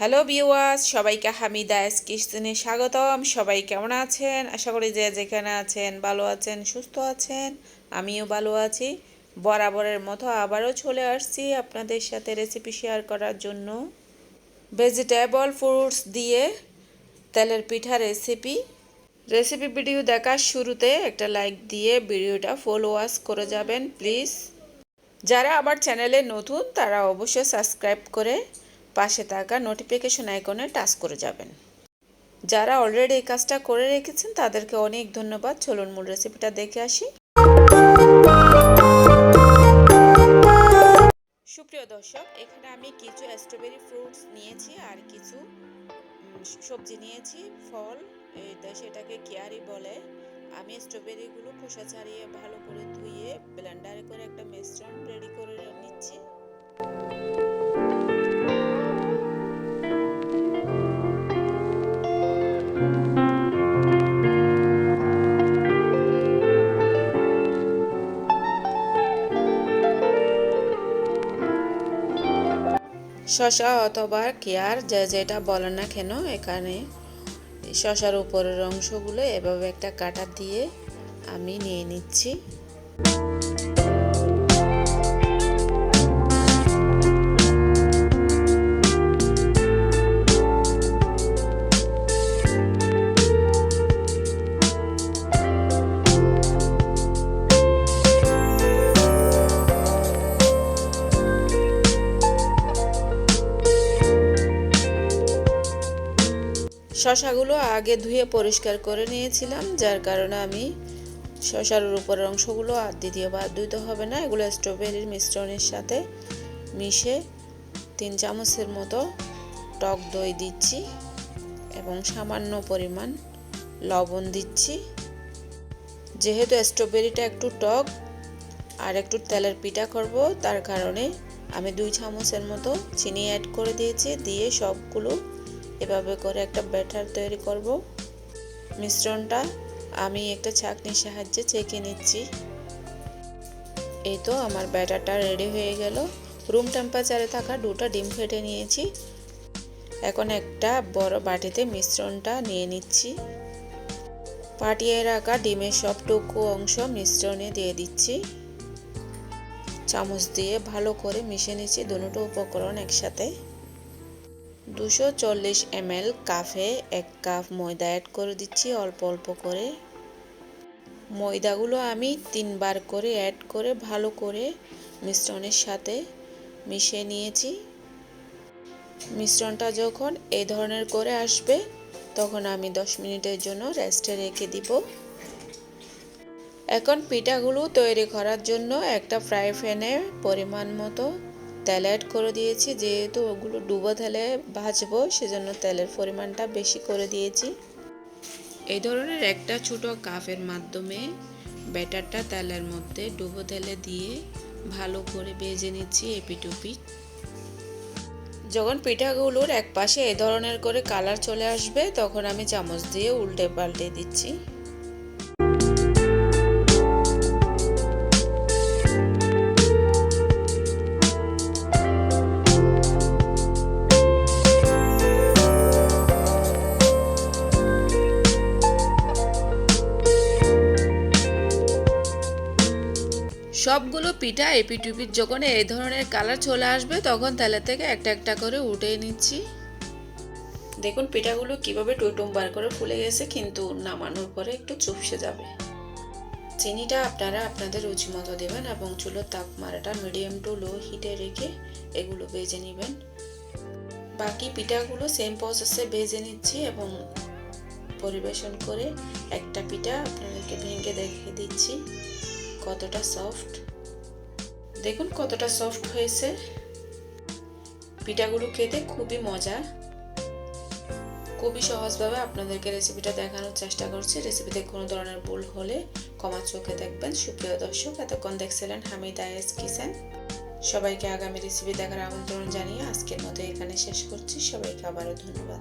Hello viewers, সবাইকে হামিদা কিচেনে স্বাগতম। সবাই কেমন আছেন? আশা করি যে যেখানে আছেন ভালো আছেন, সুস্থ আছেন। আমিও ভালো আছি। বরাবরের মতো আবারও চলে আসছি আপনাদের সাথে রেসিপি শেয়ার করার জন্য। ভেজিটেবল ফ্রুটস দিয়ে তেলের পিঠা রেসিপি ভিডিও দেখার শুরুতে একটা লাইক দিয়ে ভিডিওটা ফলো করে যাবেন প্লিজ। যারা আমার চ্যানেলে নতুন তারা অবশ্যই সাবস্ক্রাইব করে পাশে থাকা নোটিফিকেশন আইকনে টাচ করে যাবেন। যারা অলরেডি এই কাজটা করে রেখেছেন তাদেরকে অনেক ধন্যবাদ। চলুন মূল রেসিপিটা দেখে আসি। সুপ্রিয় দর্শক, এখানে আমি কিছু স্ট্রবেরি ফ্রুটস নিয়েছি আর কিছু সবজি নিয়েছি, ফল, সেটাকে কিয়ারি বলে। আমি স্ট্রবেরিগুলো খোসা ছাড়িয়ে ভালো করে ধুয়ে ব্লেন্ডারে করে একটা মিশ্রণ রেডি করে নিচ্ছি। শসা অথবা কেয়ার যেটা বলেন না কেন, এখানে শসার উপরের অংশগুলো এভাবে একটা কাটা দিয়ে আমি নিয়ে নিচ্ছি। শসাগুলো আগে ধুয়ে পরিষ্কার করে নিয়েছিলাম, যার কারণে আমি শসার উপরের অংশগুলো আর দ্বিতীয়বার ধুতে হবে না। এগুলো স্ট্রবেরির মিশ্রণের সাথে মিশে 3 চামচের মতো টক দই দিচ্ছি এবং সামান্য পরিমাণ লবণ দিচ্ছি। যেহেতু স্ট্রবেরিটা একটু টক আর একটু তেলের পিঠা করব, তার কারণে আমি 2 চামচের মতো চিনি অ্যাড করে দিয়েছি। দিয়ে সবগুলো এভাবে করে একটা ব্যাটার তৈরি করব। মিশ্রণটা আমি একটা ছাঁকনির সাহায্যে ছেঁকে নিচ্ছি। এই তো আমার ব্যাটারটা রেডি হয়ে গেল। রুম টেম্পারেচারে থাকা 2টা ডিম ফেটে নিয়েছি। এখন একটা বড় বাটিতে মিশ্রণটা নিয়ে নিচ্ছি। ফাটিয়ে রাখা ডিমের সবটুকু অংশ মিশ্রণে দিয়ে দিচ্ছি। চামচ দিয়ে ভালো করে মিশিয়ে নিচ্ছি দুটো উপকরণ একসাথে। 240 ml কাপে 1 কাপ ময়দা অ্যাড করে দিচ্ছি অল্প অল্প করে। ময়দাগুলো আমি 3 বার করে অ্যাড করে ভালো করে মিশ্রণের সাথে মিশিয়ে নিয়েছি। মিশ্রণটা যখন এই ধরনের করে আসবে তখন আমি 10 মিনিটের জন্য রেস্টে রেখে দিব। এখন পিঠাগুলো তৈরি করার জন্য একটা ফ্রাই প্যানে পরিমাণ মতো তেল অ্যাড করে দিয়েছি। যেহেতু ওগুলো ডুবো তেলে ভাজবো, সেজন্য তেলের পরিমাণটা বেশি করে দিয়েছি। এই ধরনের একটা ছোট কাপের মাধ্যমে ব্যাটারটা তেলের মধ্যে ডুবো তেলে দিয়ে ভালো করে ভেজে নিচ্ছি এপিট ওপিট। যখন পিঠাগুলোর এক পাশে এই ধরনের করে কালার চলে আসবে তখন আমি চামচ দিয়ে উল্টে পাল্টে দিচ্ছি। সবগুলো পিঠা এপিট ওপিট যখন এই ধরনের কালার চলে আসবে তখন তেলে থেকে একটা একটা করে উঠিয়ে নিচ্ছি। দেখুন পিঠাগুলো কিভাবে টুইটুম্বার করে ফুলে গেছে, কিন্তু নামানোর পরে একটু চুপসে যাবে। চিনিটা আপনারা আপনাদের রুচি মতো দেবেন এবং চুলোর তাপমাত্রাটা মিডিয়াম টু লো হিটে রেখে এগুলো ভেজে নেবেন। বাকি পিঠাগুলো সেম প্রসেসে ভেজে নিচ্ছি এবং পরিবেশন করে একটা পিঠা আপনাদেরকে ভেঙে দেখিয়ে দিচ্ছি কতটা সফট। দেখুন কতটা সফট হয়েছে। পিঠাগুলো খেতে খুবই মজা। খুবই সহজভাবে আপনাদেরকে রেসিপিটা দেখানোর চেষ্টা করছি। রেসিপিতে কোনো ধরনের ভুল হলে ক্ষমা চোখে দেখবেন। সুপ্রিয় দর্শক, এতক্ষণ দেখছিলেন হামিদা কিচেন। সবাইকে আগামী রেসিপি দেখার আমন্ত্রণ জানিয়ে আজকের মতো এখানে শেষ করছি। সবাইকে আবারও ধন্যবাদ।